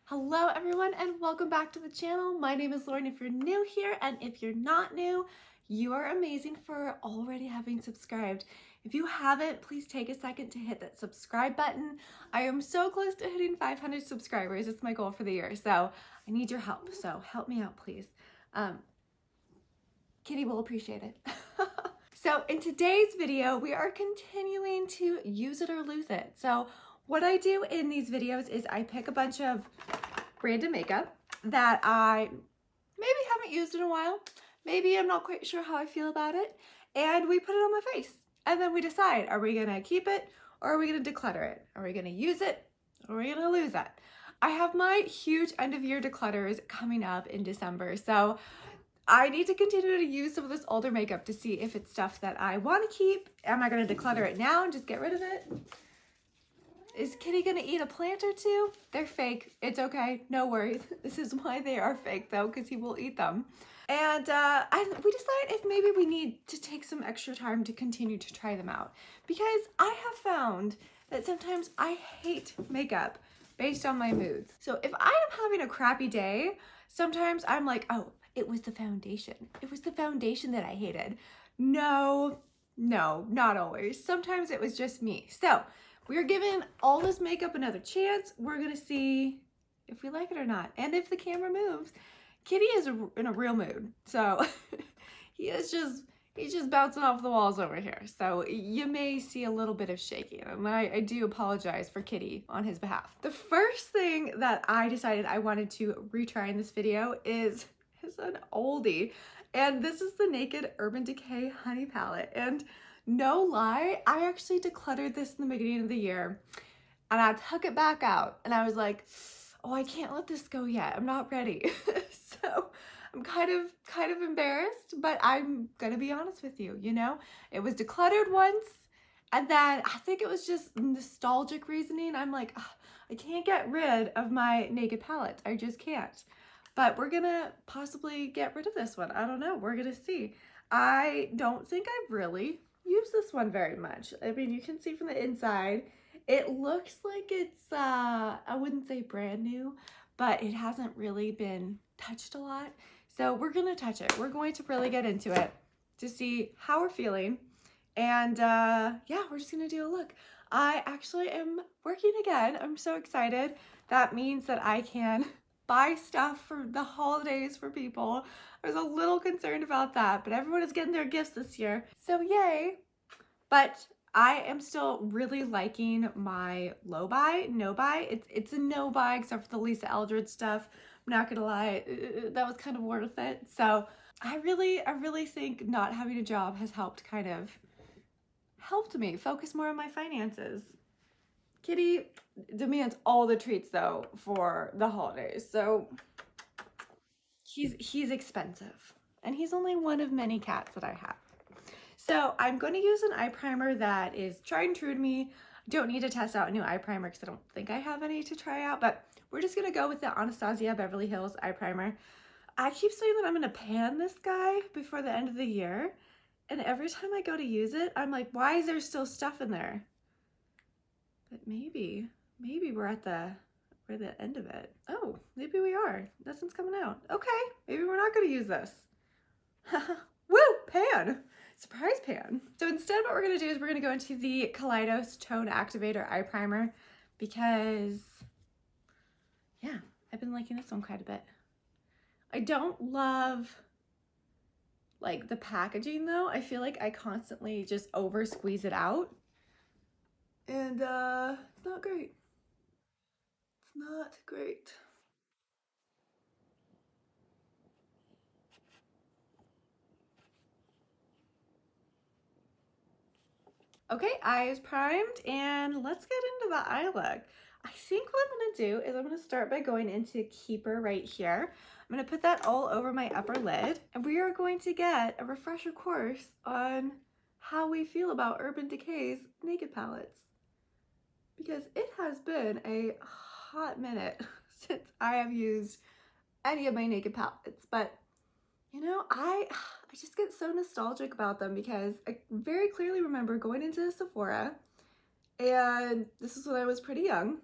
Hello everyone and welcome back to the channel. My name is Lauren if you're new here, and if you're not new, you are amazing for already having subscribed. If you haven't, please take a second to hit that subscribe button. I am so close to hitting 500 subscribers. It's my goal for the year, so I need your help. So help me out, please. Kitty will appreciate it. So in today's video, we are continuing to use it or lose it. So what I do in these videos is I pick a bunch of random makeup that I maybe haven't used in a while. Maybe I'm not quite sure how I feel about it. And we put it on my face. And then we decide, are we gonna keep it or are we gonna declutter it? Are we gonna use it or are we gonna lose it? I have my huge end of year declutters coming up in December. So I need to continue to use some of this older makeup to see if it's stuff that I want to keep. Am I going to declutter it now and just get rid of it? Is Kitty going to eat a plant or two? They're fake. It's okay. No worries. This is why they are fake though, because he will eat them. And we decide if maybe we need to take some extra time to continue to try them out. Because I have found that sometimes I hate makeup based on my moods. So if I am having a crappy day, sometimes I'm like, oh, it was the foundation. It was the foundation that I hated. No, not always. Sometimes it was just me. So we're giving all this makeup another chance. We're gonna see if we like it or not. And if the camera moves, Kitty is in a real mood. So he's just bouncing off the walls over here. So you may see a little bit of shaking, and I do apologize for Kitty on his behalf. The first thing that I decided I wanted to retry in this video is an oldie, and this is the Naked Urban Decay Honey Palette. And no lie, I actually decluttered this in the beginning of the year, and I took it back out, and I was like, oh, I can't let this go yet. I'm not ready. So I'm kind of embarrassed, but I'm gonna be honest with you, you know? It was decluttered once, and then I think it was just nostalgic reasoning. I'm like, oh, I can't get rid of my Naked palettes. I just can't. But we're gonna possibly get rid of this one. I don't know, we're gonna see. I don't think I've really used this one very much. I mean, you can see from the inside, it looks like it's, I wouldn't say brand new, but it hasn't really been touched a lot. So we're gonna touch it. We're going to really get into it to see how we're feeling. And yeah, we're just gonna do a look. I actually am working again. I'm so excited. That means that I can buy stuff for the holidays for people. I was a little concerned about that, but everyone is getting their gifts this year, so yay. But I am still really liking my no buy. It's a no buy except for the Lisa Eldred stuff. I'm not gonna lie, that was kind of worth it. So I really think not having a job has helped me focus more on my finances. Kitty demands all the treats though for the holidays, so he's expensive, and he's only one of many cats that I have. So I'm going to use an eye primer that is tried and true to me. I don't need to test out a new eye primer because I don't think I have any to try out, but we're just gonna go with the Anastasia Beverly Hills eye primer. I keep saying that I'm gonna pan this guy before the end of the year, and every time I go to use it, I'm like, why is there still stuff in there? But maybe we're at the end of it. Oh, maybe we are. Nothing's coming out. Okay, maybe we're not gonna use this. Woo, pan. Surprise pan. So instead what we're gonna do is we're gonna go into the Kaleidos Tone Activator Eye Primer because, yeah, I've been liking this one quite a bit. I don't love like the packaging though. I feel like I constantly just over squeeze it out. And it's not great. It's not great. Okay, eyes primed, and let's get into the eye look. I think what I'm gonna do is I'm gonna start by going into Keeper right here. I'm gonna put that all over my upper lid, and we are going to get a refresher course on how we feel about Urban Decay's Naked palettes. Because it has been a hot minute since I have used any of my Naked palettes, but you know, I just get so nostalgic about them because I very clearly remember going into Sephora, and this is when I was pretty young,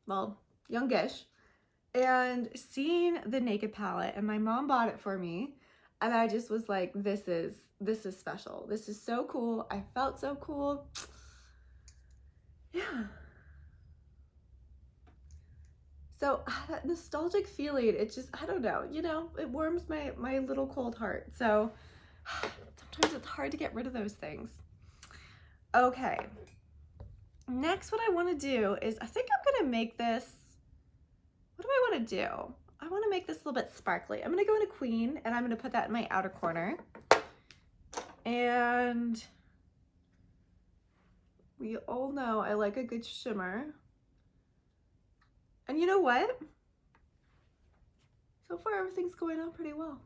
well, youngish, and seeing the Naked palette, and my mom bought it for me, and I just was like, this is special. This is so cool. I felt so cool. Yeah. So that nostalgic feeling, it just, I don't know, you know, it warms my little cold heart. So sometimes it's hard to get rid of those things. Okay. Next, what I want to do is, I think I'm going to make this, what do I want to do? I want to make this a little bit sparkly. I'm going to go into Queen, and I'm going to put that in my outer corner. And we all know I like a good shimmer. And you know what? So far, everything's going on pretty well.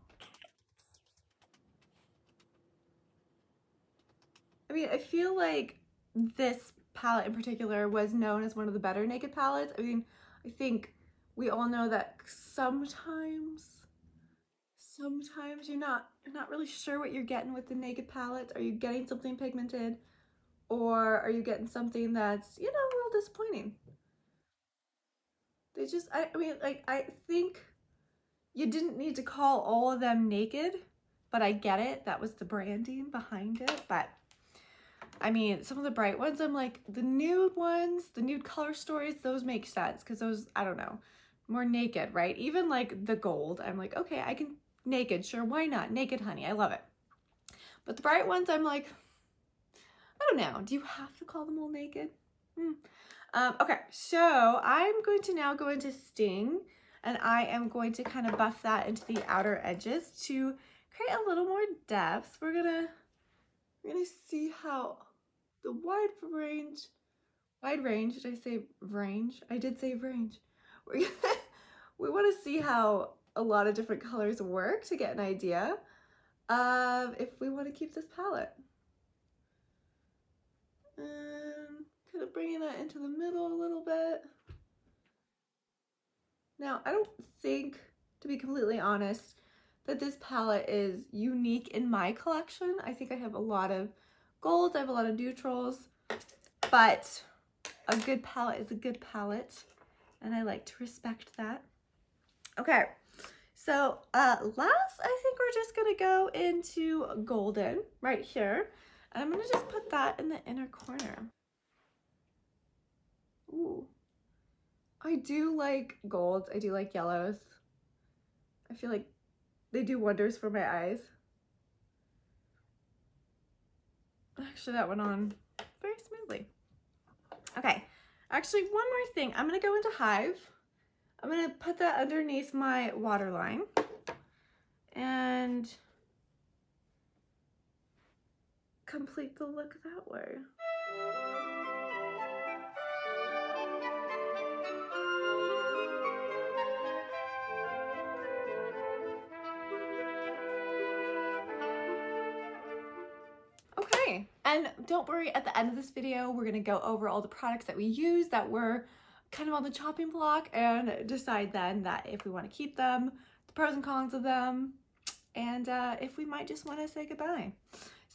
I mean, I feel like this palette in particular was known as one of the better Naked palettes. I mean, I think we all know that sometimes you're not really sure what you're getting with the Naked palettes. Are you getting something pigmented, or are you getting something that's, you know, a little disappointing? They just, I mean, like, I think you didn't need to call all of them Naked, but I get it. That was the branding behind it. But I mean, some of the bright ones, I'm like, the nude ones, the nude color stories, those make sense because those, I don't know, more naked, right? Even like the gold, I'm like, okay, I can Naked, sure, why not? Naked, honey, I love it. But the bright ones, I'm like, I don't know. Do you have to call them all Naked? Okay, so I'm going to now go into Sting, and I am going to kind of buff that into the outer edges to create a little more depth. We're gonna see how the wide range, did I say range? I did say range. We want to see how a lot of different colors work to get an idea of if we want to keep this palette. And kind of bringing that into the middle a little bit. Now, I don't think, to be completely honest, that this palette is unique in my collection. I think I have a lot of golds, I have a lot of neutrals, but a good palette is a good palette, and I like to respect that. Okay, so last, I think we're just gonna go into Golden right here, and I'm gonna just put that in the inner corner. Ooh, I do like golds, I do like yellows. I feel like they do wonders for my eyes. Actually, that went on very smoothly. Okay, actually, one more thing. I'm gonna go into Hive. I'm gonna put that underneath my waterline and complete the look that way. Okay, and don't worry, at the end of this video, we're gonna go over all the products that we use that were kind of on the chopping block and decide then that if we want to keep them, the pros and cons of them, and if we might just want to say goodbye.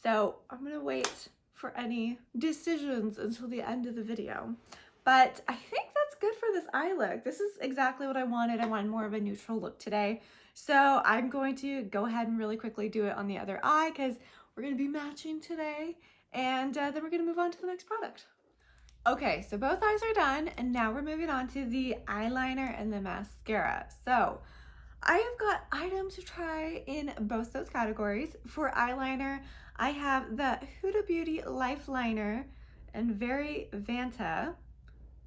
So I'm gonna wait for any decisions until the end of the video. But I think that's good for this eye look. This is exactly what I wanted. I wanted more of a neutral look today. So I'm going to go ahead and really quickly do it on the other eye because we're gonna be matching today. And then we're gonna move on to the next product. Okay, so both eyes are done, and now we're moving on to the eyeliner and the mascara. So I have got items to try in both those categories. For eyeliner, I have the Huda Beauty Lifeliner and Very Vanta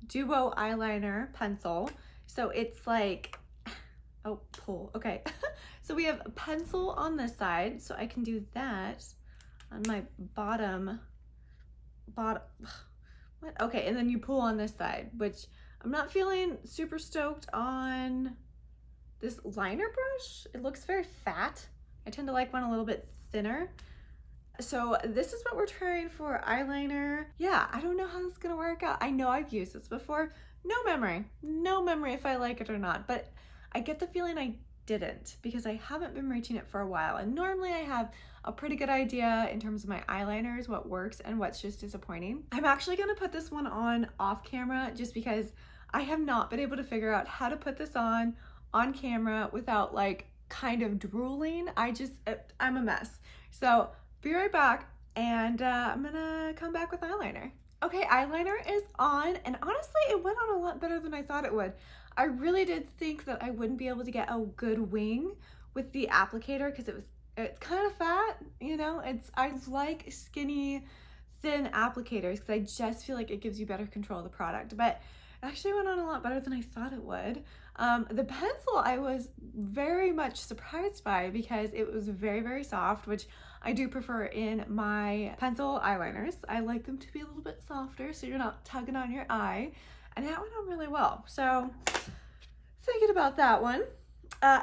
Duo Eyeliner Pencil. So it's like, oh, pull, okay. So we have a pencil on this side, so I can do that on my bottom. What? Okay, and then you pull on this side, which I'm not feeling super stoked on this liner brush. It looks very fat. I tend to like one a little bit thinner. So this is what we're trying for eyeliner. Yeah, I don't know how this is gonna work out. I know I've used this before. No memory if I like it or not, but I get the feeling I didn't because I haven't been reaching it for a while. And normally I have a pretty good idea in terms of my eyeliners, what works and what's just disappointing. I'm actually gonna put this one on off camera just because I have not been able to figure out how to put this on camera without like kind of drooling. I'm a mess. So be right back, and I'm gonna come back with eyeliner. Okay, eyeliner is on, and honestly, it went on a lot better than I thought it would. I really did think that I wouldn't be able to get a good wing with the applicator because it's kind of fat, you know. I like skinny, thin applicators because I just feel like it gives you better control of the product, but it actually went on a lot better than I thought it would. The pencil I was very much surprised by because it was very, very soft, which I do prefer in my pencil eyeliners. I like them to be a little bit softer so you're not tugging on your eye, and that went on really well. So thinking about that one.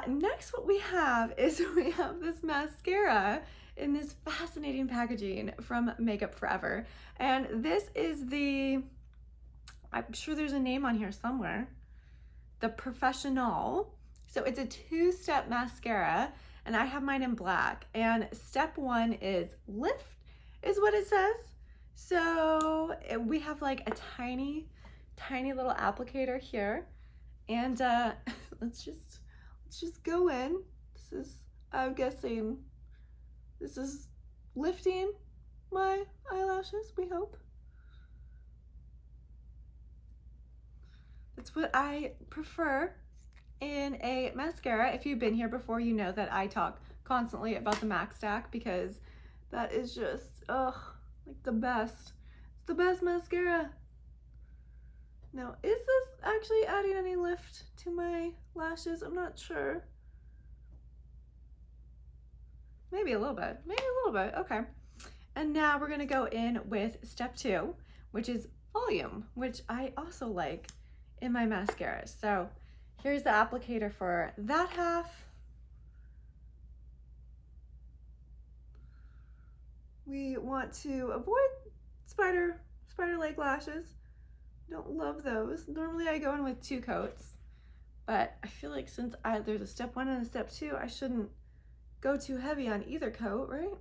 Next, what we have is we have this mascara in this fascinating packaging from Makeup Forever. And this is I'm sure there's a name on here somewhere, the Professionall. So it's a two-step mascara, and I have mine in black. And step 1 is lift, is what it says. So we have like a tiny, tiny little applicator here. And let's just go in. I'm guessing this is lifting my eyelashes, we hope. That's what I prefer in a mascara. If you've been here before, you know that I talk constantly about the Mac Stack because that is just, like the best. It's the best mascara. Now, is this actually adding any lift to my lashes? I'm not sure. Maybe a little bit, okay. And now we're gonna go in with step 2, which is volume, which I also like in my mascara. So here's the applicator for that half. We want to avoid spider leg lashes. Don't love those. Normally I go in with 2 coats, but I feel like since there's a step 1 and a step 2, I shouldn't go too heavy on either coat, right?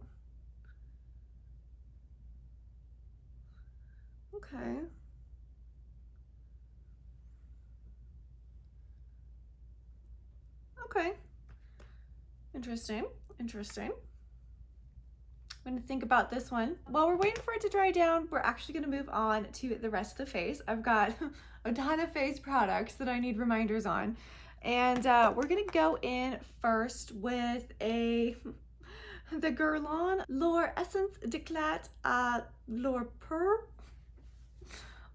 Okay. Okay. Interesting. I'm going to think about this one. While we're waiting for it to dry down, we're actually going to move on to the rest of the face. I've got a ton of face products that I need reminders on. And we're going to go in first with the Guerlain L'Or Essence d'Eclat à L'Or Pur.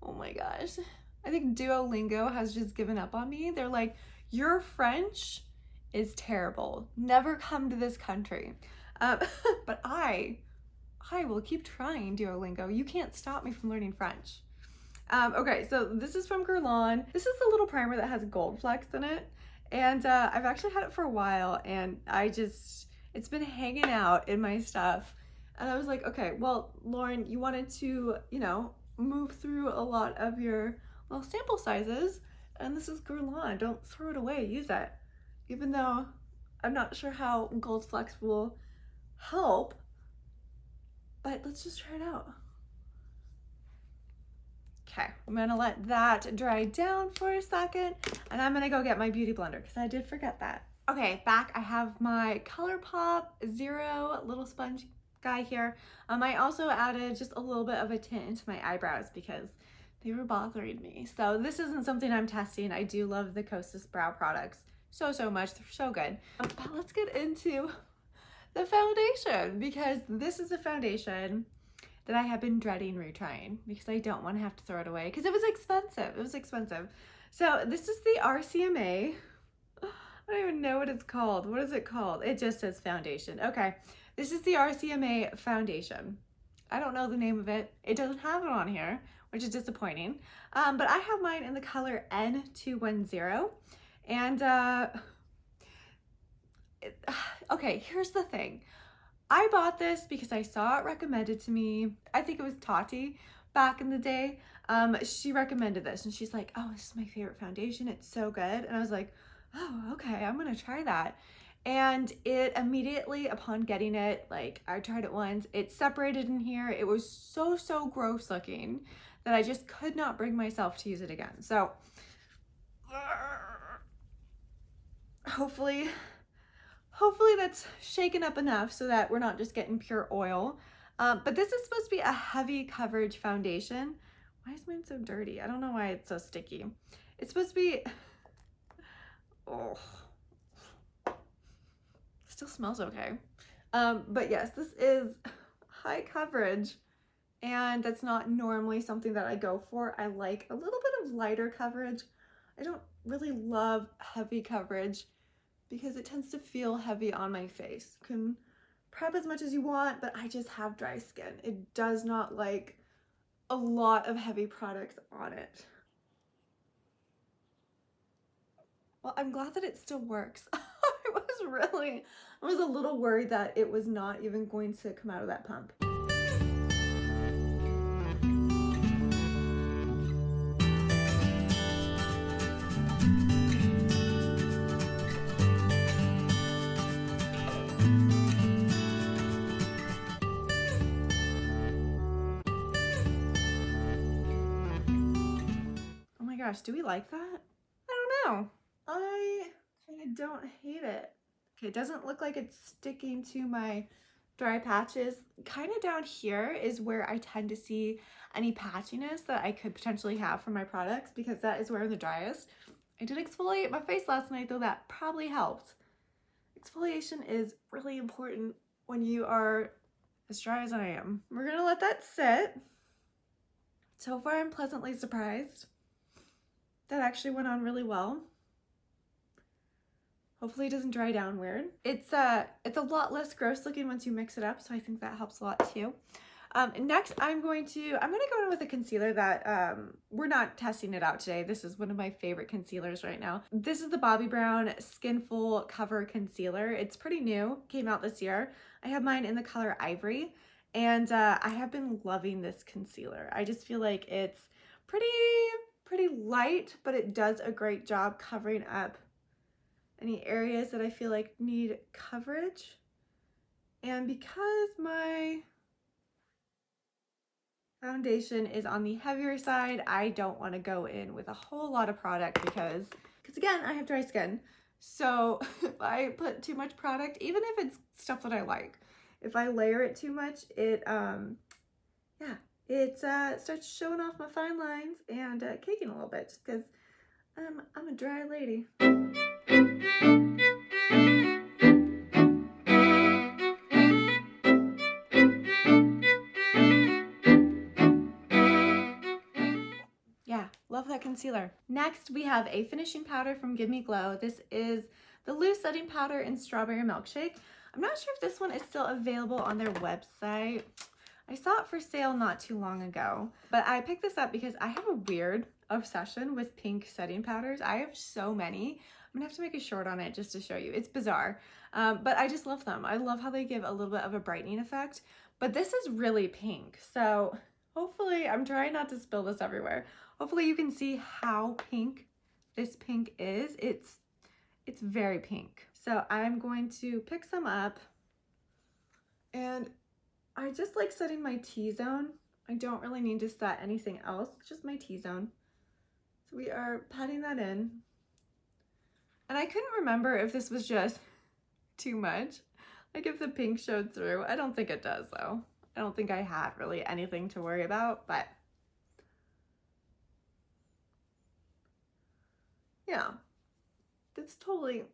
Oh my gosh. I think Duolingo has just given up on me. They're like, your French is terrible. Never come to this country. But I will keep trying Duolingo. You can't stop me from learning French. Okay, so this is from Guerlain. This is the little primer that has gold flecks in it. And I've actually had it for a while, and it's been hanging out in my stuff. And I was like, okay, well, Lauren, you wanted to, you know, move through a lot of your little sample sizes, and this is Guerlain. Don't throw it away, use it. Even though I'm not sure how gold flecks will help, but let's just try it out. Okay, I'm gonna let that dry down for a second, and I'm gonna go get my beauty blender because I did forget that. Okay, back I have my ColourPop Zero little sponge guy here. I also added just a little bit of a tint into my eyebrows because they were bothering me. So this isn't something I'm testing. I do love the Kosas brow products so much. They're so good. But let's get into the foundation, because this is a foundation that I have been dreading retrying because I don't want to have to throw it away because it was expensive. So this is the RCMA. I don't even know what it's called. What is it called? It just says foundation. Okay, this is the RCMA foundation. I don't know the name of it. It doesn't have it on here, which is disappointing. But I have mine in the color N210. And okay, here's the thing. I bought this because I saw it recommended to me. I think it was Tati back in the day. She recommended this and she's like, oh, this is my favorite foundation. It's so good. And I was like, oh, okay, I'm gonna try that. And it immediately, upon getting it, like I tried it once, it separated in here. It was so gross looking that I just could not bring myself to use it again. So Hopefully that's shaken up enough so that we're not just getting pure oil. But this is supposed to be a heavy coverage foundation. Why is mine so dirty? I don't know why it's so sticky. It's supposed to be, oh, still smells okay. But yes, this is high coverage, and that's not normally something that I go for. I like a little bit of lighter coverage. I don't really love heavy coverage because it tends to feel heavy on my face. You can prep as much as you want, but I just have dry skin. It does not like a lot of heavy products on it. Well, I'm glad that it still works. I was a little worried that it was not even going to come out of that pump. Oh my gosh, do we like that? I don't know. I kind of don't hate it. Okay, it doesn't look like it's sticking to my dry patches. Kind of down here is where I tend to see any patchiness that I could potentially have from my products, because that is where I'm the driest. I did exfoliate my face last night though, that probably helped. Exfoliation is really important when you are as dry as I am. We're gonna let that sit. So far I'm pleasantly surprised. That actually went on really well. Hopefully it doesn't dry down weird. It's a lot less gross looking once you mix it up, so I think that helps a lot too. Next, I'm gonna go in with a concealer that we're not testing it out today. This is one of my favorite concealers right now. This is the Bobbi Brown Skinful Cover Concealer. It's pretty new, came out this year. I have mine in the color Ivory, and I have been loving this concealer. I just feel like it's pretty light, but it does a great job covering up any areas that I feel like need coverage. And because my foundation is on the heavier side, I don't want to go in with a whole lot of product because again, I have dry skin. So if I put too much product, even if it's stuff that I like, if I layer it too much, it starts showing off my fine lines and caking a little bit, just because I'm a dry lady. Yeah, love that concealer. Next, we have a finishing powder from Give Me Glow. This is the loose setting powder in Strawberry Milkshake. I'm not sure if this one is still available on their website. I saw it for sale not too long ago, but I picked this up because I have a weird obsession with pink setting powders. I have so many. I'm gonna have to make a short on it just to show you. It's bizarre, but I just love them. I love how they give a little bit of a brightening effect, but this is really pink. So hopefully, I'm trying not to spill this everywhere. Hopefully you can see how pink this pink is. It's very pink. So I'm going to pick some up, and I just like setting my T-zone. I don't really need to set anything else, just my T-zone. So we are patting that in. And I couldn't remember if this was just too much, like if the pink showed through. I don't think it does though. I don't think I had really anything to worry about, but yeah, that's great.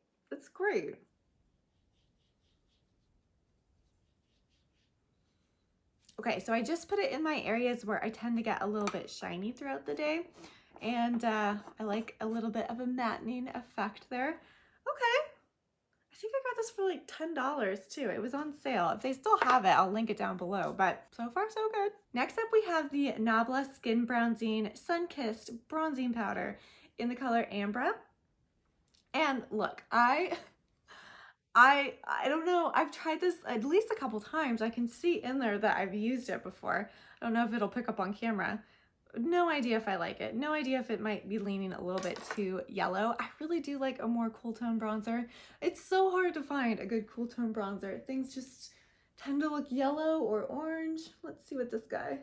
Okay, so I just put it in my areas where I tend to get a little bit shiny throughout the day. And I like a little bit of a mattening effect there. Okay, I think I got this for like $10 too. It was on sale. If they still have it, I'll link it down below, but so far so good. Next up, we have the Nabla Skin Bronzing Sun-Kissed Bronzing Powder in the color Ambra. And look, I don't know, I've tried this at least a couple times. I can see in there that I've used it before. I don't know if it'll pick up on camera. No idea if I like it. No idea if it might be leaning a little bit too yellow. I really do like a more cool tone bronzer. It's so hard to find a good cool tone bronzer. Things just tend to look yellow or orange. Let's see what this guy.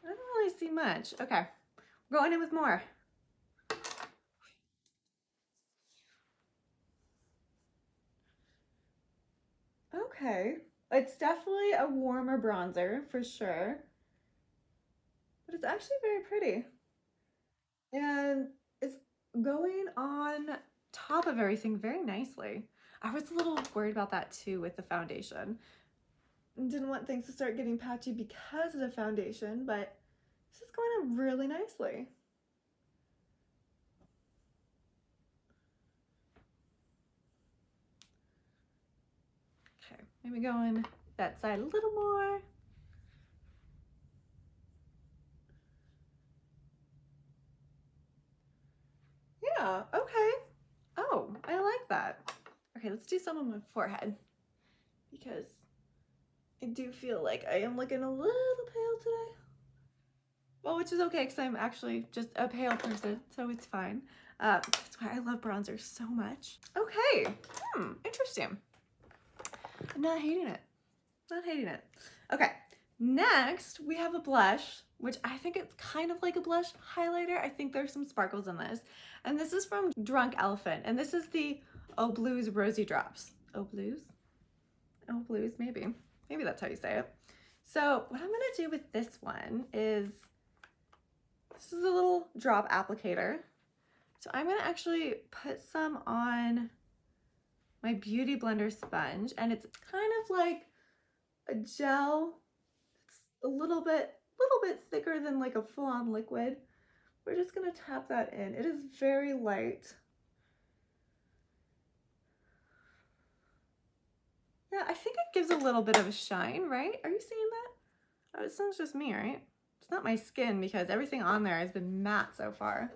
I don't really see much. Okay, we're going in with more. Okay, it's definitely a warmer bronzer for sure, but it's actually very pretty. And it's going on top of everything very nicely. I was a little worried about that too with the foundation. Didn't want things to start getting patchy because of the foundation, but this is going on really nicely. Okay, maybe going that side a little more. Yeah, okay. Oh, I like that. Okay, let's do some on my forehead because I do feel like I am looking a little pale today. Well, which is okay because I'm actually just a pale person, so it's fine. That's why I love bronzer so much. Okay, interesting. I'm not hating it. Not hating it. Okay, next we have a blush, which I think it's kind of like a blush highlighter. I think there's some sparkles in this. And this is from Drunk Elephant. And this is the O-Bloos Rosy Drops. O-Bloos? O-Bloos, maybe. Maybe that's how you say it. So what I'm gonna do with this one is, this is a little drop applicator. So I'm gonna actually put some on my Beauty Blender sponge, and it's kind of like a gel. It's a little bit thicker than like a full-on liquid. We're just gonna tap that in. It is very light. Yeah, I think it gives a little bit of a shine, right? Are you seeing that? Oh, it sounds just me, right? It's not my skin because everything on there has been matte so far.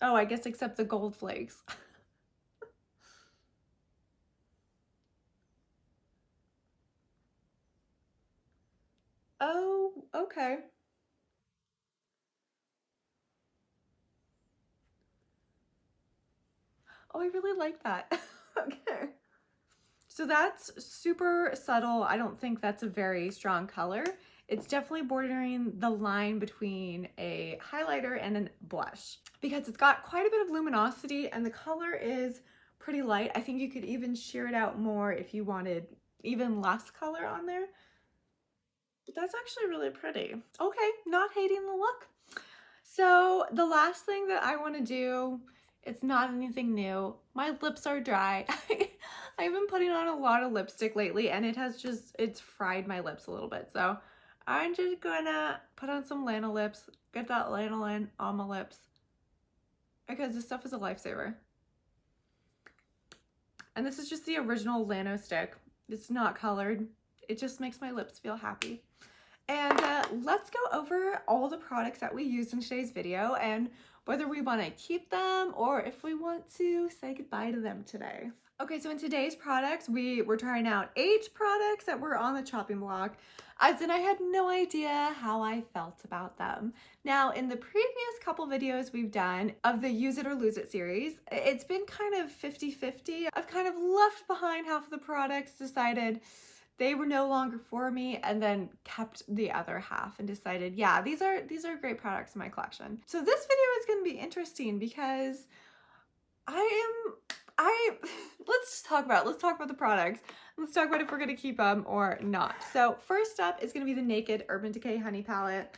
Oh, I guess except the gold flakes. Oh, okay. Oh, I really like that. Okay. So that's super subtle. I don't think that's a very strong color. It's definitely bordering the line between a highlighter and a blush because it's got quite a bit of luminosity and the color is pretty light. I think you could even sheer it out more if you wanted even less color on there. But that's actually really pretty. Okay, not hating the look. So the last thing that I want to do, it's not anything new. My lips are dry. I've been putting on a lot of lipstick lately and it's fried my lips a little bit. So I'm just gonna put on some Lana lips, get that lanolin on my lips because this stuff is a lifesaver. And this is just the original Lano stick. It's not colored. It just makes my lips feel happy. And let's go over all the products that we used in today's video and whether we want to keep them or if we want to say goodbye to them today. Okay, so in today's products, we were trying out 8 products that were on the chopping block, as in I had no idea how I felt about them. Now, in the previous couple videos we've done of the Use It or Lose It series, it's been kind of 50-50. I've kind of left behind half of the products, decided they were no longer for me, and then kept the other half and decided, yeah, these are great products in my collection. So this video is going to be interesting because let's just talk about the products. Let's talk about if we're going to keep them or not. So first up is going to be the Naked Urban Decay Honey Palette.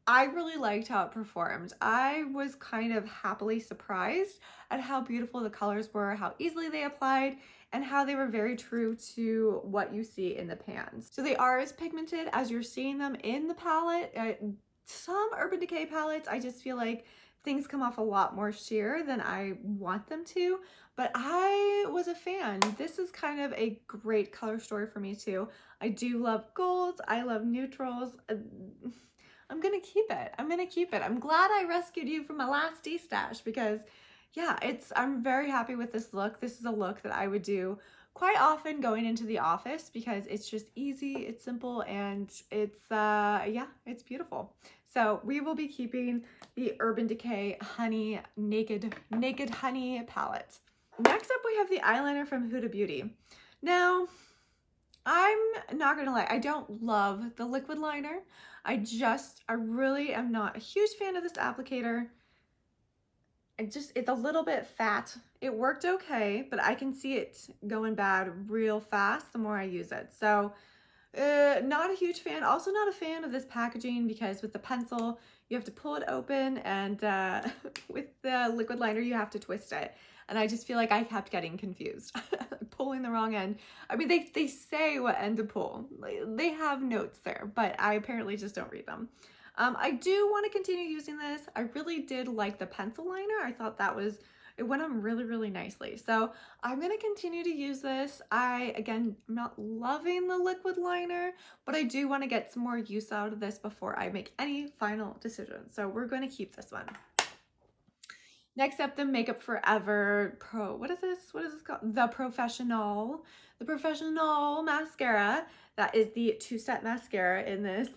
I really liked how it performed. I was kind of happily surprised at how beautiful the colors were, how easily they applied, and how they were very true to what you see in the pans. So they are as pigmented as you're seeing them in the palette. Some Urban Decay palettes, I just feel like things come off a lot more sheer than I want them to, but I was a fan. This is kind of a great color story for me too. I do love golds, I love neutrals. I'm gonna keep it. I'm gonna keep it. I'm glad I rescued you from my last D-stash because yeah, I'm very happy with this look. This is a look that I would do quite often going into the office because it's just easy, it's simple, and yeah, it's beautiful. So we will be keeping the Urban Decay Honey Naked Honey palette. Next up we have the eyeliner from Huda Beauty. Now, I'm not gonna lie, I don't love the liquid liner. I really am not a huge fan of this applicator. It's a little bit fat. It worked okay, but I can see it going bad real fast the more I use it. So not a huge fan. Also not a fan of this packaging because with the pencil, you have to pull it open, and with the liquid liner, you have to twist it. And I just feel like I kept getting confused, pulling the wrong end. I mean, they say what end to pull. They have notes there, but I apparently just don't read them. I do want to continue using this. I really did like the pencil liner. I thought it went on really, really nicely. So I'm going to continue to use this. Again, I'm not loving the liquid liner, but I do want to get some more use out of this before I make any final decisions. So we're going to keep this one. Next up, the Makeup Forever what is this called? The Professionall mascara. That is the two-step mascara in this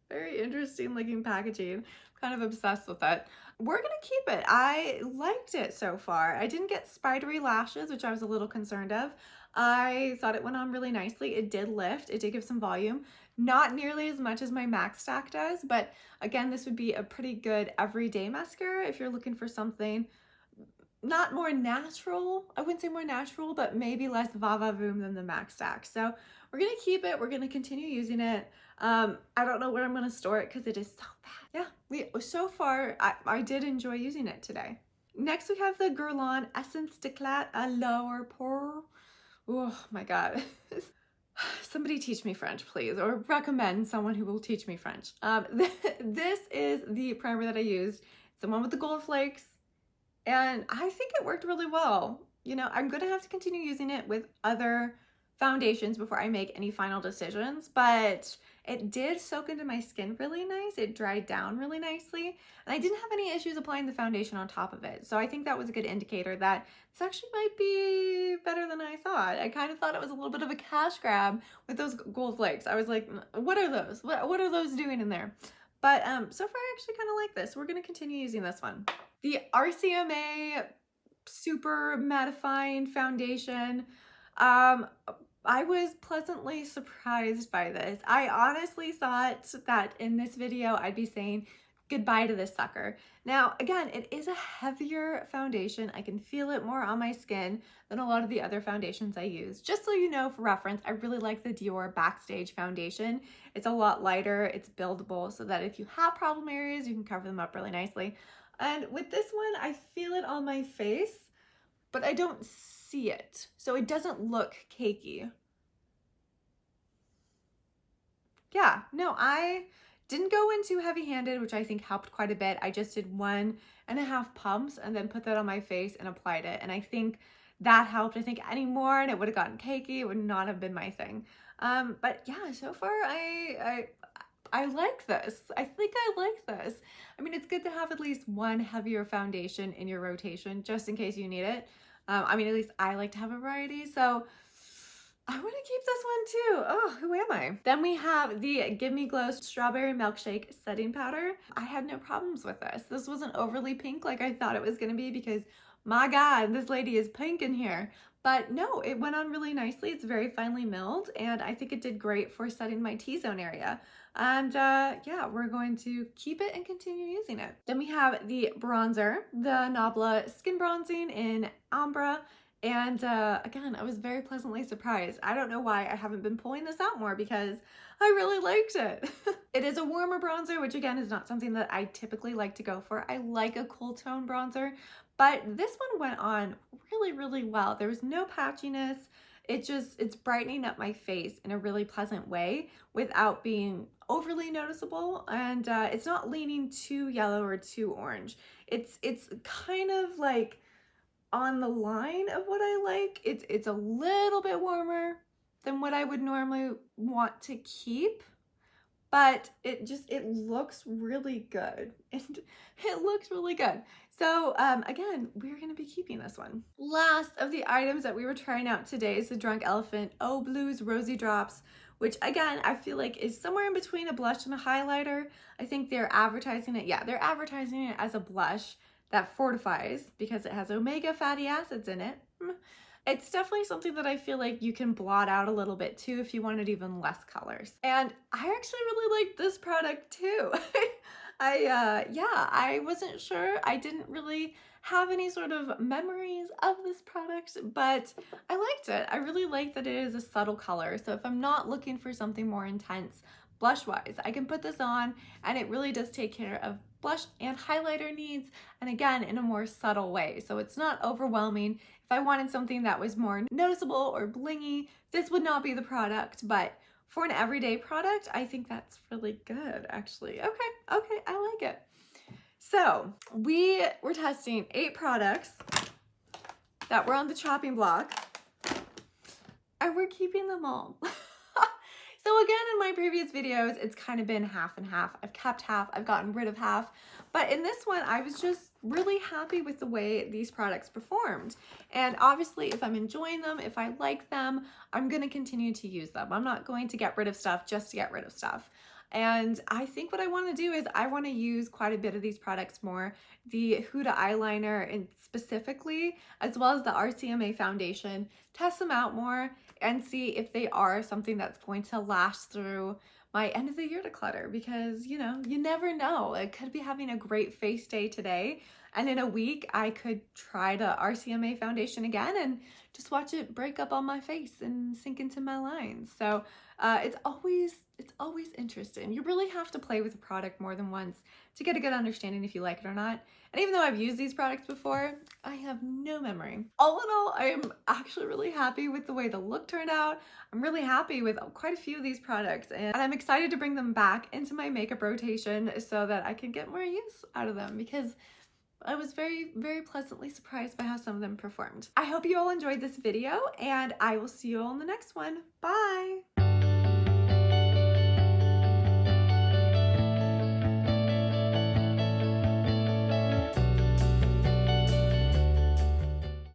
very interesting looking packaging. I'm kind of obsessed with it. We're gonna keep it. I liked it so far. I didn't get spidery lashes, which I was a little concerned of. I thought it went on really nicely. It did lift. It did give some volume. Not nearly as much as my MAC Stack does, but again, this would be a pretty good everyday mascara if you're looking for something not more natural. I wouldn't say more natural, but maybe less va-va-voom than the MAC Stack. So we're gonna keep it. We're gonna continue using it. I don't know where I'm gonna store it because it is so bad. Yeah, so far I did enjoy using it today. Next we have the Guerlain Essence d'Eclat à Lower Pore. Oh my god. Somebody teach me French, please, or recommend someone who will teach me French. This is the primer that I used. It's the one with the gold flakes, and I think it worked really well. You know, I'm gonna have to continue using it with other foundations before I make any final decisions, but it did soak into my skin really nice. It dried down really nicely, and I didn't have any issues applying the foundation on top of it. So I think that was a good indicator that this actually might be better than I thought. I kind of thought it was a little bit of a cash grab with those gold flakes. I was like, what are those? What are those doing in there? But so far I actually kind of like this. We're gonna continue using this one. The RCMA Super Mattifying Foundation. I was pleasantly surprised by this. I honestly thought that in this video I'd be saying goodbye to this sucker. Now, again, it is a heavier foundation. I can feel it more on my skin than a lot of the other foundations I use. Just so you know, for reference, I really like the Dior Backstage foundation. It's a lot lighter, it's buildable, so that if you have problem areas, you can cover them up really nicely. And with this one, I feel it on my face, but I don't see it, so it doesn't look cakey. Yeah, no, I didn't go in too heavy-handed, which I think helped quite a bit. I just did 1.5 pumps and then put that on my face and applied it, and I think that helped. I think any more and it would have gotten cakey. It would not have been my thing. But yeah, so far I like this. I think I like this. I mean, it's good to have at least one heavier foundation in your rotation just in case you need it. I mean, at least I like to have a variety, so I want to keep this one too. Oh, who am I? Then we have the Give Me Glow Strawberry Milkshake Setting Powder. I had no problems with this. This wasn't overly pink like I thought it was going to be because, my God, this lady is pink in here. But no, it went on really nicely. It's very finely milled, and I think it did great for setting my T-zone area. And yeah, we're going to keep it and continue using it. Then we have the bronzer, the Nabla Skin Bronzing in Ambra. And again, I was very pleasantly surprised. I don't know why I haven't been pulling this out more because I really liked it. It is a warmer bronzer, which again is not something that I typically like to go for. I like a cool tone bronzer, but this one went on really, really well. There was no patchiness. It's brightening up my face in a really pleasant way without being overly noticeable, and it's not leaning too yellow or too orange. It's kind of like on the line of what I like. It's a little bit warmer than what I would normally want to keep, but it looks really good. It looks really good. So again, we're gonna be keeping this one. Last of the items that we were trying out today is the Drunk Elephant O-Bloos Rosy Drops, which again, I feel like is somewhere in between a blush and a highlighter. I think they're advertising it. Yeah, they're advertising it as a blush that fortifies because it has omega fatty acids in it. It's definitely something that I feel like you can blot out a little bit too if you wanted even less colors. And I actually really like this product too. Yeah, I wasn't sure. I didn't really have any sort of memories of this product, but I liked it. I really like that it is a subtle color. So if I'm not looking for something more intense blush-wise, I can put this on and it really does take care of blush and highlighter needs, and again, in a more subtle way. So it's not overwhelming. If I wanted something that was more noticeable or blingy, this would not be the product, but for an everyday product, I think that's really good, actually. Okay, I like it. So we were testing 8 products that were on the chopping block, and we're keeping them all. So again, in my previous videos, it's kind of been half and half. I've kept half, I've gotten rid of half. But in this one, I was just really happy with the way these products performed. And obviously, if I'm enjoying them, if I like them, I'm gonna continue to use them. I'm not going to get rid of stuff just to get rid of stuff. And I think what I want to do is I want to use quite a bit of these products more. The Huda eyeliner and specifically, as well as the RCMA foundation, test them out more and see if they are something that's going to last through my end of the year declutter, because you know, you never know. I could be having a great face day today, and in a week I could try the RCMA foundation again and just watch it break up on my face and sink into my lines. So it's always interesting. You really have to play with a product more than once to get a good understanding if you like it or not. And even though I've used these products before, I have no memory. All in all, I'm actually really happy with the way the look turned out. I'm really happy with quite a few of these products, and I'm excited to bring them back into my makeup rotation so that I can get more use out of them, because I was very, very pleasantly surprised by how some of them performed. I hope you all enjoyed this video, and I will see you all in the next one. Bye!